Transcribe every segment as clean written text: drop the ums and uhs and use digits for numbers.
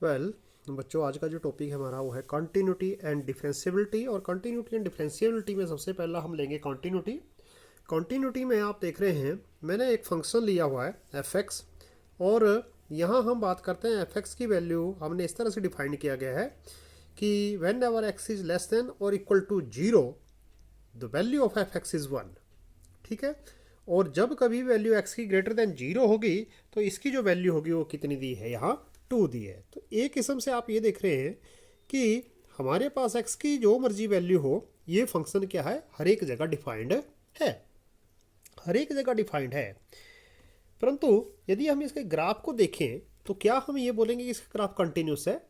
Well बच्चों, आज का जो टॉपिक है हमारा वो है कॉन्टिन्यूटी एंड डिफरेंशियबिलिटी। और कॉन्टिन्यूटी एंड डिफरेंशियबिलिटी में सबसे पहला हम लेंगे कॉन्टिन्यूटी। कॉन्टिन्यूटी में आप देख रहे हैं मैंने एक फंक्शन लिया हुआ है एफ एक्स, और यहाँ हम बात करते हैं एफ एक्स की वैल्यू हमने इस तरह से डिफाइन किया गया है कि whenever x is less than और equal to zero the value of f x is one. ठीक है। और जब कभी वैल्यू एक्स की ग्रेटर देन जीरो होगी तो इसकी जो वैल्यू होगी वो कितनी दी है, यहाँ टू दी है। तो एक किस्म से आप ये देख रहे हैं कि हमारे पास एक्स की जो मर्जी वैल्यू हो, ये फंक्शन क्या है, हर एक जगह डिफाइंड है, हर एक जगह डिफाइंड है। परंतु यदि हम इसके ग्राफ को देखें तो क्या हम ये बोलेंगे कि इसका ग्राफ कंटिन्यूस है?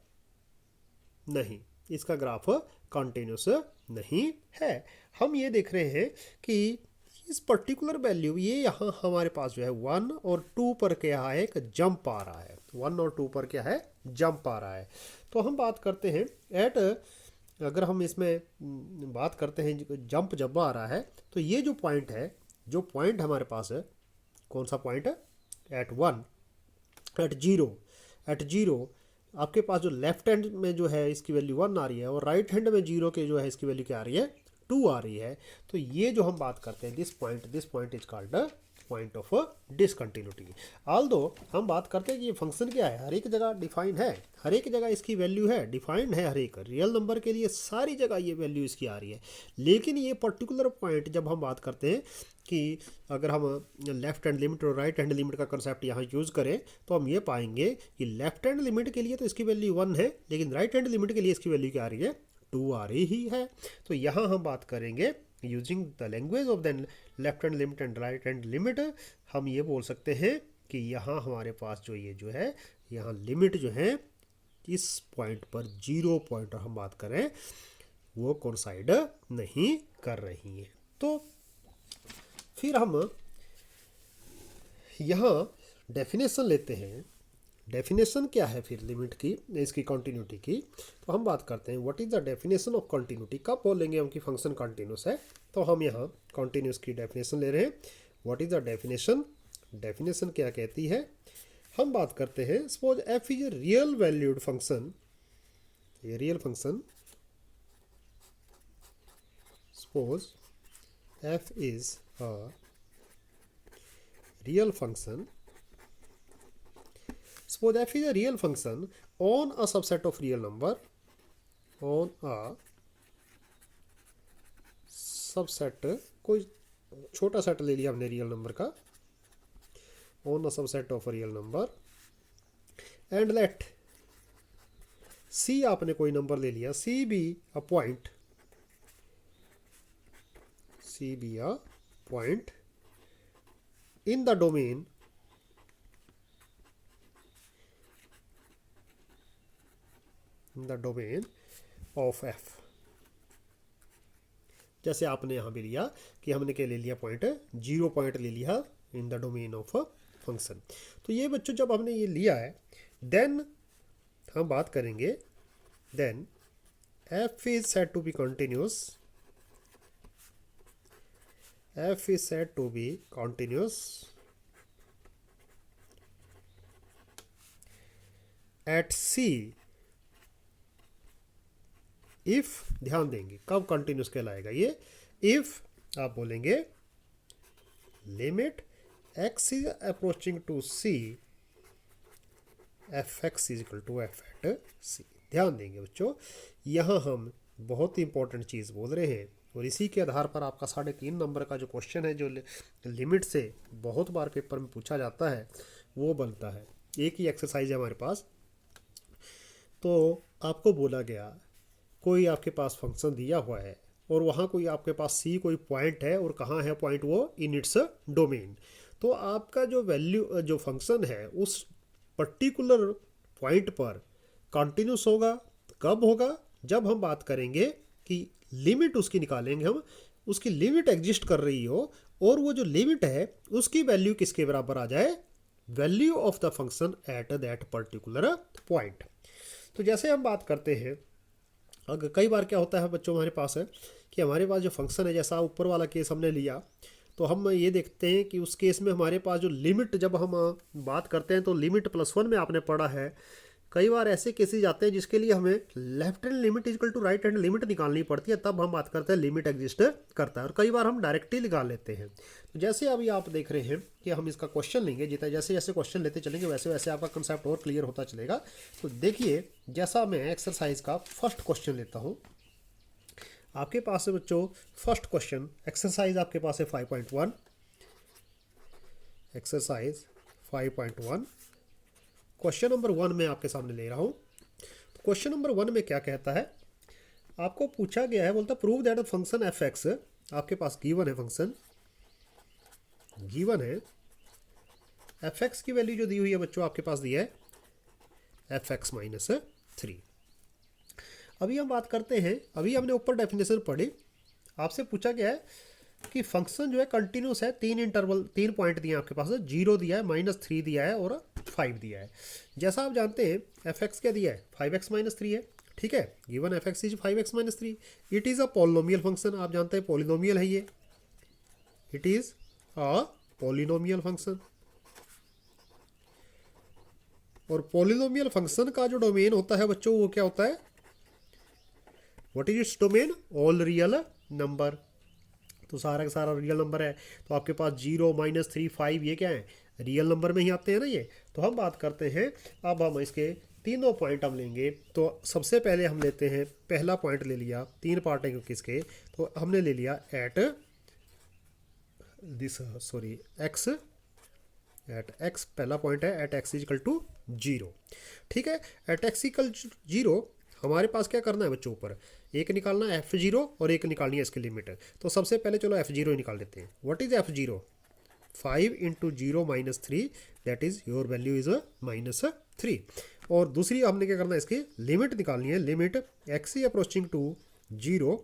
नहीं, इसका ग्राफ कंटिन्यूस नहीं है। हम ये देख रहे हैं कि इस पर्टिकुलर वैल्यू ये यहाँ हमारे पास जो है वन और टू पर क्या है, एक जंप आ रहा है। वन और टू पर क्या है, जंप आ रहा है। तो हम बात करते हैं एट, अगर हम इसमें बात करते हैं जंप जब आ रहा है तो ये जो पॉइंट है, जो पॉइंट हमारे पास है, कौन सा पॉइंट है, at one, at zero, at zero आपके पास जो लेफ्ट हैंड में जो है इसकी वैल्यू वन आ रही है और राइट हैंड में जीरो के जो है इसकी वैल्यू क्या आ रही है, टू आ रही है। तो ये जो हम बात करते हैं this point is called point of discontinuity. All दो हम बात करते हैं कि ये फंक्शन क्या है, हर एक जगह डिफाइंड है, हर एक जगह इसकी वैल्यू है, डिफाइंड है, हर एक रियल नंबर के लिए सारी जगह ये वैल्यू इसकी आ रही है। लेकिन ये पर्टिकुलर पॉइंट जब हम बात करते हैं कि अगर हम लेफ्ट हैंड लिमिट और राइट हैंड लिमिट का कंसेप्ट यहाँ यूज़ करें तो हम ये पाएंगे कि लेफ्ट हैंड लिमिट के लिए तो इसकी वैल्यू वन है, लेकिन राइट हैंड लिमिट के लिए इसकी वैल्यू क्या आ रही है, टू आ रही ही है। तो यहाँ हम बात करेंगे using the language of the left hand limit and right hand limit. हम ये बोल सकते हैं कि यहाँ हमारे पास जो ये जो है, यहाँ लिमिट जो है इस पॉइंट पर जीरो पॉइंट हम बात करें वो कोइंसाइड नहीं कर रही है। तो फिर हम यहाँ डेफिनेशन लेते हैं। डेफिनेशन क्या है फिर लिमिट की, इसकी कंटिन्यूटी की? तो हम बात करते हैं what is the definition of continuity. कब बोलेंगे हम कि फंक्शन कंटिन्यूस है? तो हम यहाँ कंटिन्यूस की डेफिनेशन ले रहे हैं। What is the definition? Definition क्या कहती है? हम बात करते हैं suppose f is a real valued function, ये real function, suppose f is a real function, suppose f is a real function on a subset of real number, on a subset, कोई छोटा सेट ले लिया हमने real number का, on a subset of a real number and let c, आपने कोई number ले लिया, c be a point, c be a point in the domain of f। जैसे आपने यहाँ भी लिया कि हमने क्या ले लिया, पॉइंट जीरो पॉइंट ले लिया in the domain of function. तो ये बच्चों जब हमने ये लिया है देन हम बात करेंगे, then f is said to be continuous, f is said to be continuous at c if, ध्यान देंगे कब कंटिन्यूस कहलाएगा ये, if आप बोलेंगे limit x is approaching to c fx is equal to f at c। ध्यान देंगे बच्चों, यहाँ हम बहुत ही इंपॉर्टेंट चीज़ बोल रहे हैं और इसी के आधार पर आपका 3.5 नंबर का जो क्वेश्चन है जो लिमिट से बहुत बार पेपर में पूछा जाता है वो बनता है। एक ही एक्सरसाइज है हमारे पास। तो आपको बोला गया कोई आपके पास फंक्शन दिया हुआ है और वहाँ कोई आपके पास सी कोई पॉइंट है और कहाँ है पॉइंट, वो इन इट्स डोमेन। तो आपका जो वैल्यू जो फंक्शन है उस पर्टिकुलर पॉइंट पर कंटिन्यूस होगा। कब होगा? जब हम बात करेंगे कि लिमिट उसकी निकालेंगे हम, उसकी लिमिट एग्जिस्ट कर रही हो और वो जो लिमिट है उसकी वैल्यू किसके बराबर आ जाए, value of the function at that particular point. तो जैसे हम बात करते हैं, अगर कई बार क्या होता है बच्चों हमारे पास है कि हमारे पास जो फंक्शन है, जैसा ऊपर वाला केस हमने लिया, तो हम ये देखते हैं कि उस केस में हमारे पास जो लिमिट, जब हम बात करते हैं तो लिमिट +1 में आपने पढ़ा है कई बार ऐसे केसेस आते हैं जिसके लिए हमें left hand limit equal to right hand limit निकालनी पड़ती है, तब हम बात करते हैं लिमिट एग्जिस्ट करता है, और कई बार हम डायरेक्टली निकाल लेते हैं। तो जैसे अभी आप देख रहे हैं कि हम इसका क्वेश्चन लेंगे, जितना जैसे जैसे क्वेश्चन लेते चलेंगे वैसे वैसे आपका कंसेप्ट और क्लियर होता चलेगा। तो देखिए, जैसा मैं एक्सरसाइज का फर्स्ट क्वेश्चन लेता हूँ, आपके पास है बच्चों फर्स्ट क्वेश्चन, एक्सरसाइज आपके पास है 5.1, एक्सरसाइज 5.1। क्वेश्चन नंबर 1 में आपके सामने ले रहा हूँ। तो क्वेश्चन नंबर 1 में क्या कहता है, आपको पूछा गया है, बोलता prove that function F x, आपके पास गिवन है, फंक्शन गिवन है, एफ एक्स की वैल्यू जो दी हुई है बच्चों आपके पास दी है एफ एक्स माइनस 3। अभी हम बात करते हैं, अभी हमने ऊपर डेफिनेशन पढ़ी, आपसे पूछा गया है कि फंक्शन जो है कंटिन्यूस है, 3 पॉइंट दिए आपके पास, 0 दिया है, -3 दिया है और 5 दिया है। जैसा आप जानते हैं एफ एक्स क्या दिया है, 5x माइनस 3 है, ठीक है, given F x is 5x minus 3। It is a polynomial function, आप जानते हैं पॉलिनोमियल है ये, it is a polynomial function. और पॉलिनोमियल फंक्शन का जो डोमेन होता है बच्चों वो क्या होता है, what is its domain, all real number. तो सारा का सारा रियल नंबर है, तो आपके पास 0 -3 5 ये क्या है, रियल नंबर में ही आते हैं ना ये। तो हम बात करते हैं, अब हम इसके तीनों पॉइंट हम लेंगे। तो सबसे पहले हम लेते हैं, पहला पॉइंट ले लिया, 3 पार्ट है क्योंकि इसके, तो हमने ले लिया at this sorry x, at x पहला पॉइंट है, एट एक्स इक्वल टू 0, ठीक है। एट एक्स इक्वल 0 हमारे पास क्या करना है बच्चों, ऊपर एक निकालना है f0 और एक निकालनी है इसकी लिमिट। तो सबसे पहले चलो f0 ही निकाल लेते हैं। What is f0, 5 × 0 - 3, that is your value is -3। और दूसरी हमने क्या करना है, इसकी लिमिट निकालनी है, limit x approaching to 0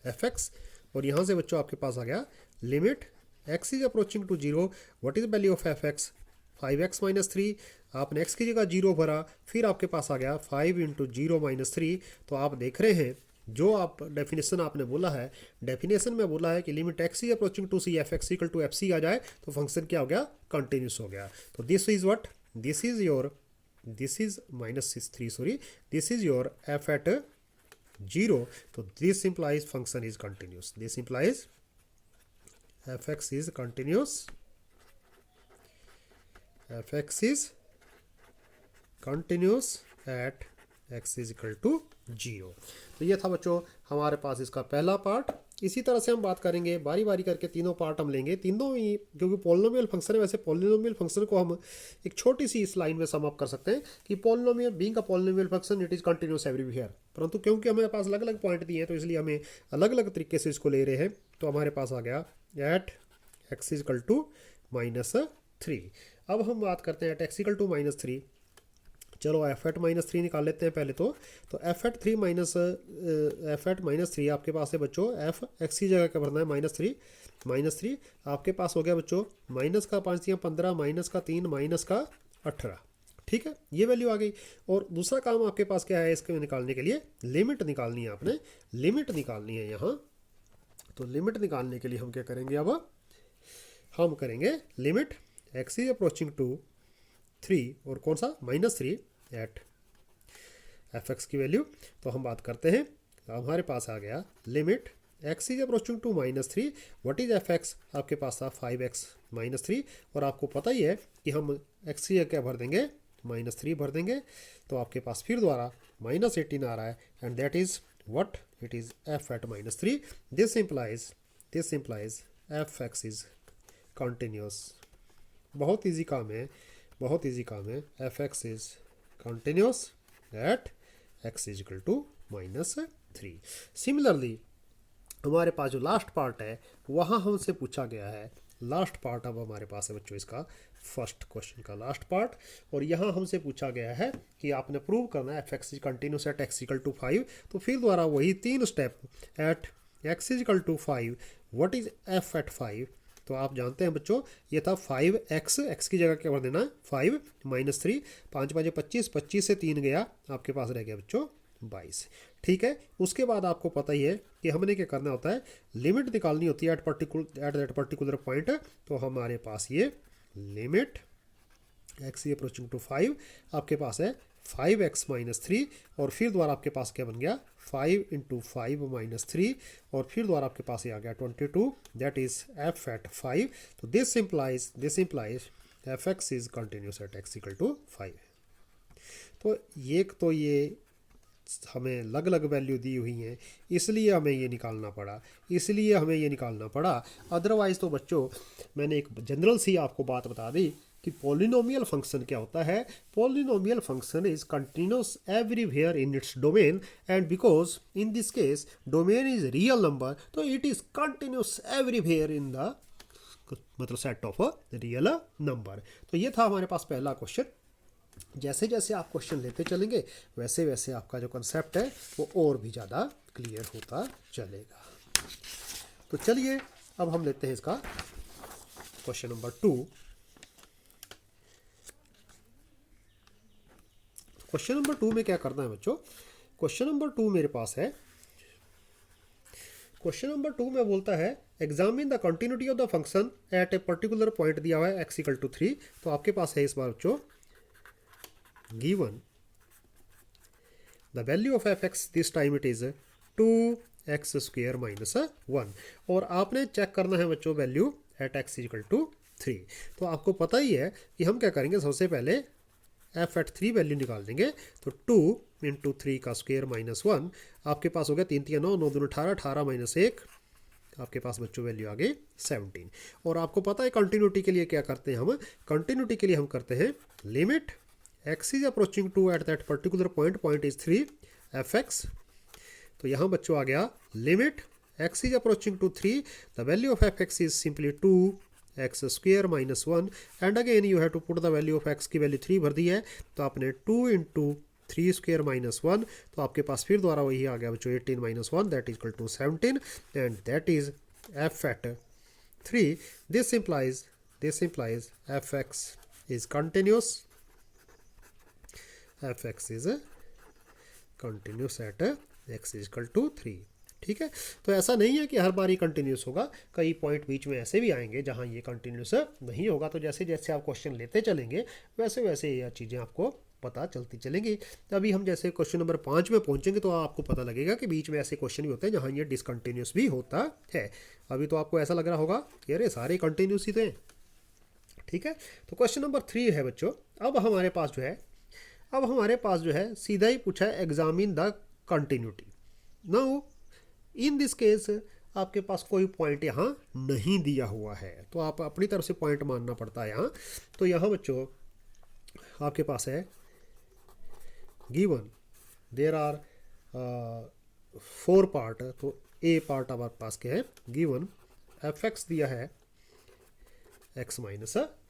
fx, और यहाँ से बच्चों आपके पास आ गया limit x is approaching to 0, what is value of fx, 5x minus 3, आपने x की जगह 0 भरा, फिर आपके पास आ गया 5 × 0 - 3। तो आप देख रहे हैं जो आप डेफिनेशन आपने बोला है, डेफिनेशन में बोला है कि limit x is approaching to c, f x equal to f c आ जाए तो फंक्शन क्या हो गया, कंटिन्यूस हो गया। तो this is what, this is your, this is -3 sorry, this is your f at 0। तो this implies function is continuous, this implies fx is continuous, fx is continuous at x is equal to 0। तो ये था बच्चों हमारे पास इसका पहला part. इसी तरह से हम बात करेंगे बारी बारी करके, तीनों पार्ट हम लेंगे, तीनों ही क्योंकि पॉलिनोमियल फंक्शन है। वैसे पॉलिनोमियल फंक्शन को हम एक छोटी सी इस लाइन में सम अप कर सकते हैं कि polynomial being a polynomial function it is continuous everywhere, परंतु क्योंकि हमारे पास अलग अलग पॉइंट दिए हैं तो इसलिए हमें अलग अलग तरीके से इसको ले रहे हैं। तो हमारे पास आ गया at x is equal to -3। अब हम बात करते हैं एट एक्स इक्वल टू -3, चलो एफ एट -3 निकाल लेते हैं पहले। तो एफ एट -3 आपके पास है बच्चों, एफ एक्स की जगह क्या भरना है, -3 आपके पास हो गया बच्चों, माइनस का 5 या 15, माइनस का 3, माइनस का 18, ठीक है, ये वैल्यू आ गई। और दूसरा काम आपके पास क्या है, इसके निकालने के लिए लिमिट निकालनी है, आपने लिमिट निकालनी है यहाँ। तो लिमिट निकालने के लिए हम क्या करेंगे, अब हम करेंगे limit x is approaching to 3 और कौन सा -3 एट एफ एक्स की वैल्यू। तो हम बात करते हैं, हमारे पास आ गया limit x is approaching to -3, what is f x, आपके पास था 5x - 3, और आपको पता ही है कि हम एक्स की क्या भर देंगे, -3 भर देंगे। तो आपके पास फिर दोबारा -18 आ रहा है, and that is what, it is f at -3। This implies f x is continuous. बहुत ईजी काम है, बहुत ईजी काम है। F x is continuous at x is equal to -3। Similarly हमारे पास जो लास्ट पार्ट है वहाँ हमसे पूछा गया है, लास्ट पार्ट अब हमारे पास है बच्चों इसका फर्स्ट क्वेश्चन का लास्ट पार्ट, और यहाँ हमसे पूछा गया है कि आपने प्रूव करना है f x is continuous at x equal to 5। तो फिर द्वारा वही 3 step, at x is equal to 5, what is f at 5। तो आप जानते हैं बच्चों ये था 5x, एक्स की जगह क्या भर देना है 5 -3, 5 5 25, 25 से 3 गया, आपके पास रह गया बच्चों 22, ठीक है। उसके बाद आपको पता ही है कि हमने क्या करना होता है, लिमिट निकालनी होती है एट दैट पर्टिकुलर पॉइंट। तो हमारे पास ये limit x is approaching to 5, आपके पास है 5x-3 और फिर दोबारा आपके पास क्या बन गया 5 × 5-3 और फिर दोबारा आपके पास ये आ गया 22, दैट इज f एट 5। तो this implies f x is continuous at x = 5। तो ये हमें अलग अलग वैल्यू दी हुई हैं, इसलिए हमें ये निकालना पड़ा। अदरवाइज़ तो बच्चों मैंने एक जनरल सी आपको बात बता दी कि पॉलिनोमियल फंक्शन क्या होता है। Polynomial function is continuous everywhere in its domain and because in this case domain is real number, तो it is continuous everywhere in the मतलब set of a real number. तो ये था हमारे पास पहला क्वेश्चन। जैसे जैसे आप क्वेश्चन लेते चलेंगे वैसे वैसे आपका जो कंसेप्ट है वो और भी ज़्यादा क्लियर होता चलेगा। तो चलिए अब हम लेते हैं इसका क्वेश्चन नंबर 2। क्वेश्चन नंबर 2 में क्या करना है बच्चों, क्वेश्चन नंबर 2 मेरे पास है, क्वेश्चन नंबर 2 में बोलता है examine the continuity of the function at a particular point दिया हुआ है x = 3। तो आपके पास है इस बार बच्चों given the value of fx, this time it is 2x² - 1 और आपने चेक करना है बच्चों वैल्यू एट x = 3। तो आपको पता ही है कि हम क्या करेंगे, सबसे पहले f एट 3 वैल्यू निकाल देंगे। तो 2 × 3 का स्क्वायर -1 आपके पास हो गया 3 3 9 9 2 18 18 -1 आपके पास बच्चों वैल्यू आ गई 17। और आपको पता है कंटिन्यूटी के लिए क्या करते हैं हम, कंटिन्यूटी के लिए हम करते हैं limit x is approaching to at that particular point is 3 fx। तो यहाँ बच्चों आ गया limit x is approaching to 3, the value of fx is simply 2x² - 1 and again you have to put the value of x की value 3 भर दी है, तो आपने 2 × 3² - 1, तो आपके पास फिर द्वारा वही आ गया बच्चों 18 - 1 that is equal to 17 and that is f at 3। This implies fx is continuous, fx is continuous at x = 3। ठीक है, तो ऐसा नहीं है कि हर बार ही कंटिन्यूस होगा, कई पॉइंट बीच में ऐसे भी आएंगे जहां ये कंटिन्यूस नहीं होगा। तो जैसे जैसे आप क्वेश्चन लेते चलेंगे वैसे वैसे ये चीज़ें आपको पता चलती चलेंगी। तो अभी हम जैसे क्वेश्चन नंबर 5 में पहुंचेंगे तो आपको पता लगेगा कि बीच में ऐसे क्वेश्चन भी होते हैं जहाँ ये डिसकंटिन्यूस भी होता है। अभी तो आपको ऐसा लग रहा होगा कि अरे सारे कंटिन्यूस ही थे। ठीक है, तो क्वेश्चन नंबर 3 है बच्चों। अब हमारे पास जो है सीधा ही पूछा है examine the continuity. Now in this case आपके पास कोई पॉइंट यहाँ नहीं दिया हुआ है, तो आप अपनी तरफ से पॉइंट मानना पड़ता है यहाँ। तो यहाँ बच्चों आपके पास है गिवन देर आर 4 पार्ट। तो ए पार्ट हमारे पास क्या है, गिवन fx दिया है x -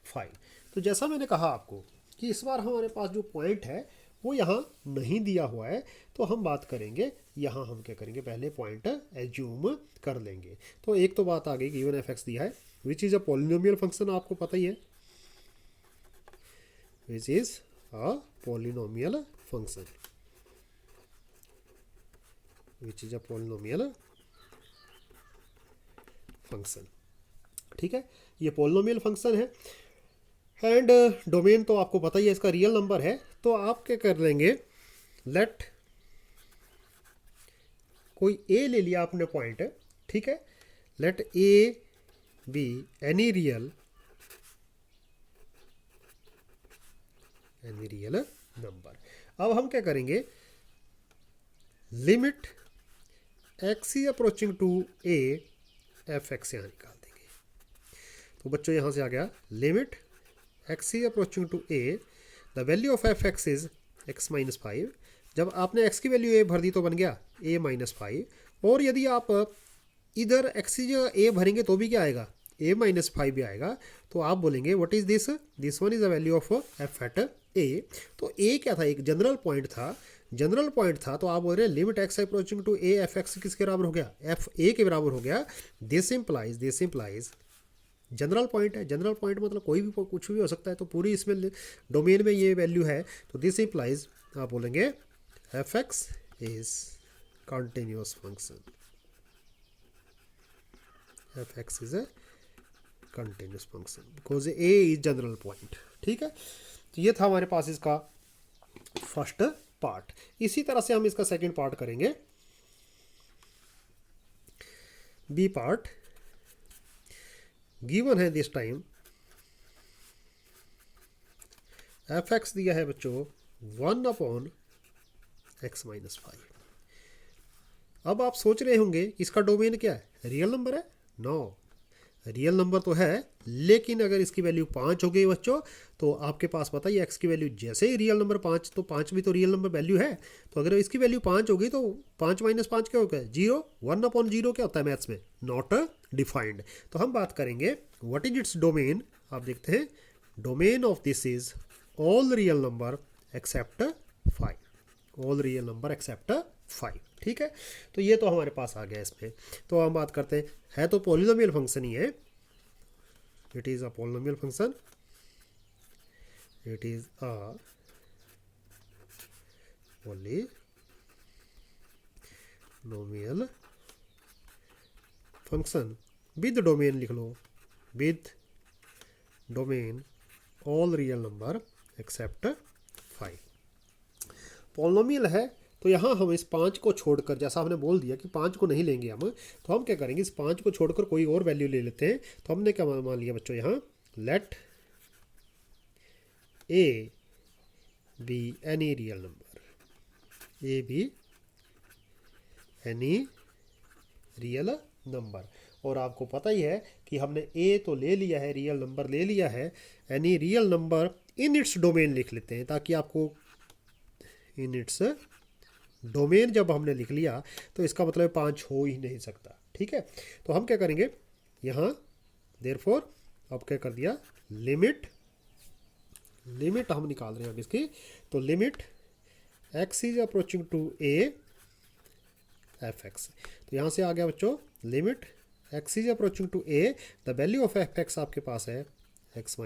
5। तो जैसा मैंने कहा आपको कि इस बार हमारे पास जो पॉइंट है वो यहाँ नहीं दिया हुआ है, तो हम बात करेंगे यहाँ हम क्या करेंगे, पहले पॉइंट एज्यूम कर लेंगे। तो एक तो बात आ गई गिवन fx दिया है which is a polynomial function, आपको पता ही है which is a polynomial function, which is a polynomial function. ठीक है, ये पॉलिनोमियल फंक्शन है एंड डोमेन तो आपको पता ही है इसका रियल नंबर है। तो आप क्या कर लेंगे, लेट कोई ए ले लिया आपने पॉइंट, ठीक है, let a be any real number. अब हम क्या करेंगे, limit x is approaching to a f x यहाँ निकाल देंगे। तो बच्चों यहाँ से आ गया limit x is approaching to a, the value of f x is x - 5। जब आपने x की वैल्यू a भर दी तो बन गया a - 5, और यदि आप इधर x की जगह a भरेंगे तो भी क्या आएगा, a - 5 भी आएगा। तो आप बोलेंगे what is this one is the value of f at a। तो a क्या था, एक जनरल पॉइंट था, तो आप बोल रहे हैं limit x approaching to a f x किसके बराबर हो गया, f a के बराबर हो गया। दिस इम्प्लाइज जनरल पॉइंट है, जनरल पॉइंट मतलब कोई भी कुछ भी हो सकता है, तो पूरी इसमें डोमेन में ये वैल्यू है। तो दिस इम्प्लाइज आप बोलेंगे F x is continuous function, F x is a continuous function because A is general point. ठीक है, तो ये था हमारे पास इसका फर्स्ट पार्ट। इसी तरह से हम इसका सेकंड पार्ट करेंगे। बी पार्ट गिवन है दिस टाइम एफ एक्स दिया है बच्चों 1/x-5। अब आप सोच रहे होंगे इसका डोमेन क्या है, रियल नंबर है? नो, रियल नंबर तो है, लेकिन अगर इसकी वैल्यू 5 हो गई बच्चों, तो आपके पास पता है एक्स की वैल्यू जैसे ही रियल नंबर 5, तो 5 भी तो रियल नंबर वैल्यू है। तो अगर इसकी वैल्यू 5 होगी तो 5 - 5 क्या होगा, 0। 1/0 क्या होता है मैथ्स में, नॉट डिफाइंड। तो हम बात करेंगे व्हाट इज इट्स डोमेन। आप देखते हैं domain of this is all real number except 5, all real number except 5। ठीक है, तो ये तो हमारे पास आ गया इसमें। तो हम बात करते हैं, है तो पॉलिनोमियल फंक्शन ही है, it is a polynomial function, it is a polynomial function with domain लिख लो, with domain all real number except 5। Polynomial है तो यहाँ हम इस 5 को छोड़कर, जैसा हमने बोल दिया कि 5 को नहीं लेंगे हम, तो हम क्या करेंगे, इस 5 को छोड़कर कोई और वैल्यू ले लेते हैं। तो हमने क्या मान लिया बच्चों, यहाँ let a be any real number, a be any real number. और आपको पता ही है कि हमने ए तो ले लिया है, रियल नंबर ले लिया है, any real number in its domain लिख लेते हैं, ताकि आपको इन इट्स डोमेन जब हमने लिख लिया तो इसका मतलब 5 हो ही नहीं सकता। ठीक है, तो हम क्या करेंगे यहाँ, देयरफॉर अब क्या कर दिया, लिमिट हम निकाल रहे हैं अब इसकी, तो limit x is approaching to a f x. तो यहाँ से आ गया बच्चों, limit x is approaching to a, the value of f x आपके पास है x -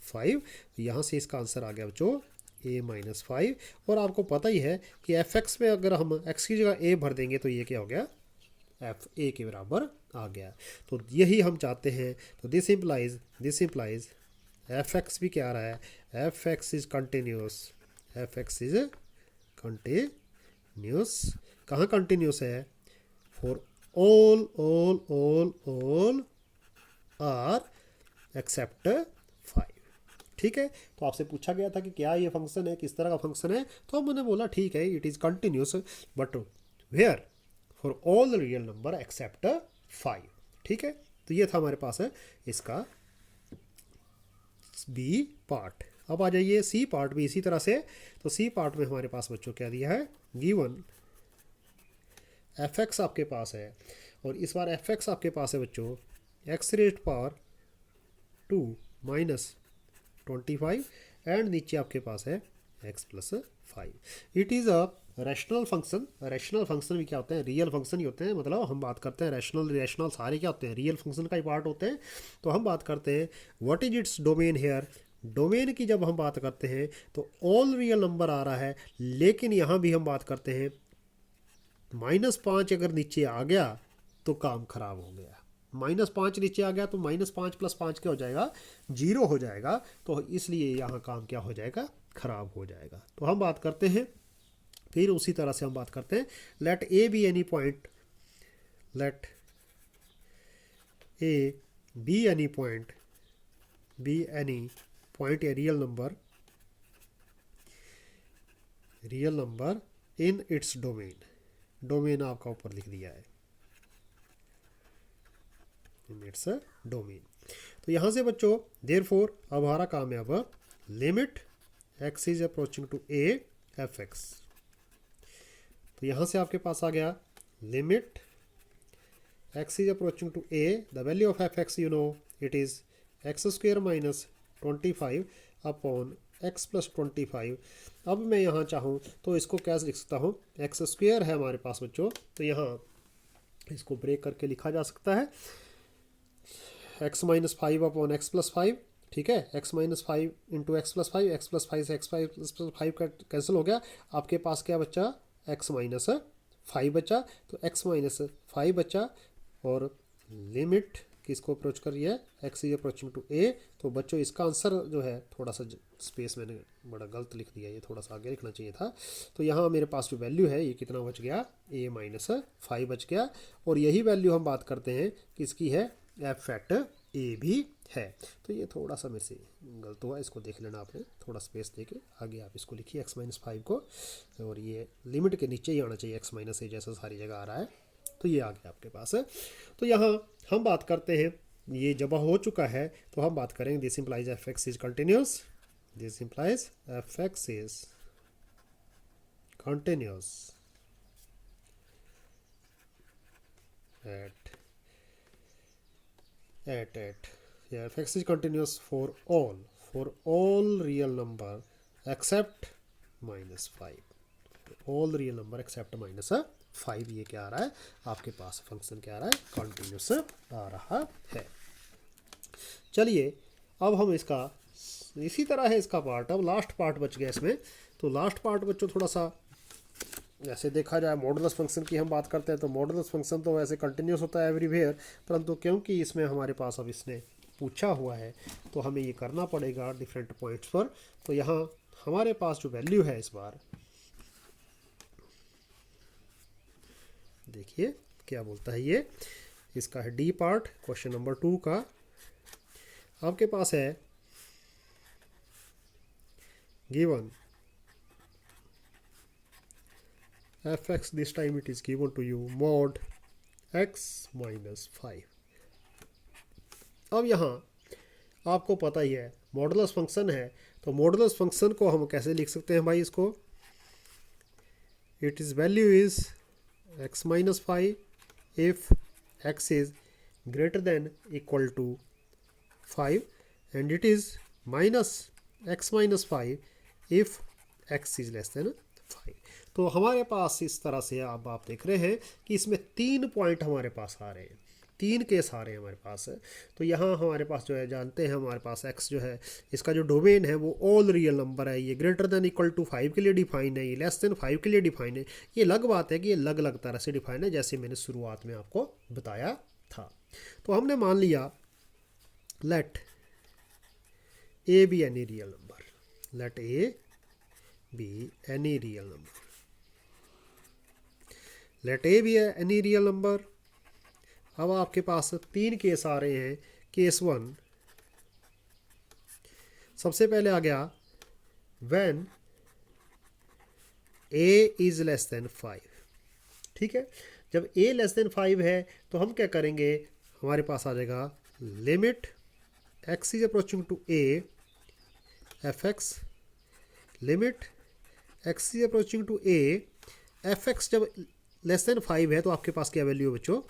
5। यहाँ से इसका आंसर आ गया बच्चों a - 5। और आपको पता ही है कि एफ एक्स में अगर हम x की जगह a भर देंगे तो ये क्या हो गया, एफ ए के बराबर आ गया। तो यही हम चाहते हैं। तो दिस इम्प्लाइज एफ एक्स भी क्या आ रहा है, f x is continuous, F x is continuous. कहाँ कंटिन्यूस है, फॉर ऑल आर एक्सेप्ट 5। ठीक है, तो आपसे पूछा गया था कि क्या ये फंक्शन है, किस तरह का फंक्शन है, तो मैंने बोला ठीक है, it is continuous but where, for all real number except 5। ठीक है, तो ये था हमारे पास है इसका बी पार्ट। अब आ जाइए सी पार्ट भी इसी तरह से। तो सी पार्ट में हमारे पास बच्चों क्या दिया है, गिवन एफ एक्स आपके पास है, और इस बार एफ एक्स आपके पास है बच्चों x⁻² -25 एंड नीचे आपके पास है x + 5। It is a rational function. Rational function भी क्या होते हैं, रियल फंक्शन ही होते हैं। मतलब हम बात करते हैं रैशनल सारे क्या होते हैं, रियल फंक्शन का ही पार्ट होते हैं। तो हम बात करते हैं what is its domain here. Domain की जब हम बात करते हैं तो ऑल रियल नंबर आ रहा है, लेकिन यहाँ भी हम बात करते हैं -5 अगर नीचे आ गया तो काम खराब हो गया। -5 नीचे आ गया तो -5 + 5 क्या हो जाएगा, 0 हो जाएगा। तो इसलिए यहाँ काम क्या हो जाएगा, खराब हो जाएगा। तो हम बात करते हैं फिर उसी तरह से हम बात करते हैं, let a be any point, let a be any point, be any point a real number in its domain. Domain आपका ऊपर लिख दिया है, इन इट्स डोमेन। तो यहाँ से बच्चों देयरफॉर अब हमारा काम है, अब limit x is approaching to a f x. तो यहाँ से आपके पास आ गया limit x is approaching to a, the value of f x you know it is x² - 25 upon x + 25। अब मैं यहाँ चाहूँ तो इसको कैसे लिख सकता हूँ, x² है हमारे पास बच्चों, तो यहाँ इसको ब्रेक करके लिखा जा सकता है x - 5 अपॉन x + 5। ठीक है, x - 5 × x + 5, x + 5 से x + 5 का कैंसिल हो गया। आपके पास क्या बच्चा, x - 5 बचा, तो x - 5 बचा और लिमिट किसको अप्रोच कर रही है, एक्स इज अप्रोचिंग टू ए। तो बच्चों इसका आंसर जो है, थोड़ा सा स्पेस मैंने बड़ा गलत लिख दिया, ये थोड़ा सा आगे लिखना चाहिए था। तो यहाँ मेरे पास जो वैल्यू है ये कितना बच गया, a माइनस 5 बच गया। और यही वैल्यू हम बात करते हैं किसकी है, एफ एट ए भी है। तो ये थोड़ा सा मेरे से गलत हुआ, इसको देख लेना आपने, थोड़ा स्पेस दे के आगे आप इसको लिखिए x माइनस 5 को, और ये लिमिट के नीचे ही आना चाहिए x माइनस ए, जैसा सारी जगह आ रहा है। तो ये आ गया आपके पास है। तो यहाँ हम बात करते हैं, ये जब हो चुका है तो हम बात करेंगे this implies f x is continuous, this implies f x is continuous at yeah, f(x) is continuous for all real number except -5, all real number except -5। ये क्या आ रहा है आपके पास, फंक्शन क्या आ रहा है, कंटिन्यूस आ रहा है। चलिए अब हम इसका इसी तरह है इसका पार्ट, अब लास्ट पार्ट बच गया इसमें। तो लास्ट पार्ट बच्चों थोड़ा सा, जैसे देखा जाए मॉडुलस फंक्शन की हम बात करते हैं तो मॉडुलस फंक्शन तो वैसे कंटिन्यूस होता है एवरीवेयर, परंतु क्योंकि इसमें हमारे पास अब इसने पूछा हुआ है तो हमें ये करना पड़ेगा डिफरेंट पॉइंट्स पर। तो यहाँ हमारे पास जो वैल्यू है इस बार, देखिए क्या बोलता है ये, इसका है डी पार्ट क्वेश्चन नंबर 2 का। आपके पास है given f(x) this time it is given to you mod x minus 5। अब यहाँ आपको पता ही है मॉडुलस फंक्शन है, तो मॉडुलस फंक्शन को हम कैसे लिख सकते हैं भाई, इसको it is value is x minus 5 if x is greater than equal to 5 and it is minus x minus 5 if x is less than 5। तो हमारे पास इस तरह से अब आप देख रहे हैं कि इसमें 3 पॉइंट हमारे पास आ रहे हैं, 3 केस आ रहे हैं हमारे पास। तो यहाँ हमारे पास जो है, जानते हैं हमारे पास x जो है, इसका जो डोमेन है वो ऑल रियल नंबर है, ये ग्रेटर देन इक्वल टू 5 के लिए डिफाइन है, ये लेस देन 5 के लिए डिफाइन है। ये अलग बात है कि ये अलग अलग तरह से डिफाइन है, जैसे मैंने शुरुआत में आपको बताया था। तो हमने मान लिया let a be any real number, let a be any real number, let a be any real number. अब आपके पास 3 केस आ रहे हैं। केस 1 सबसे पहले आ गया when A is less than 5। ठीक है, जब ए लेस देन 5 है तो हम क्या करेंगे, हमारे पास आ जाएगा limit x is approaching to a f x, limit x is approaching to a f x. जब लेस देन 5 है तो आपके पास क्या वैल्यू है बच्चों,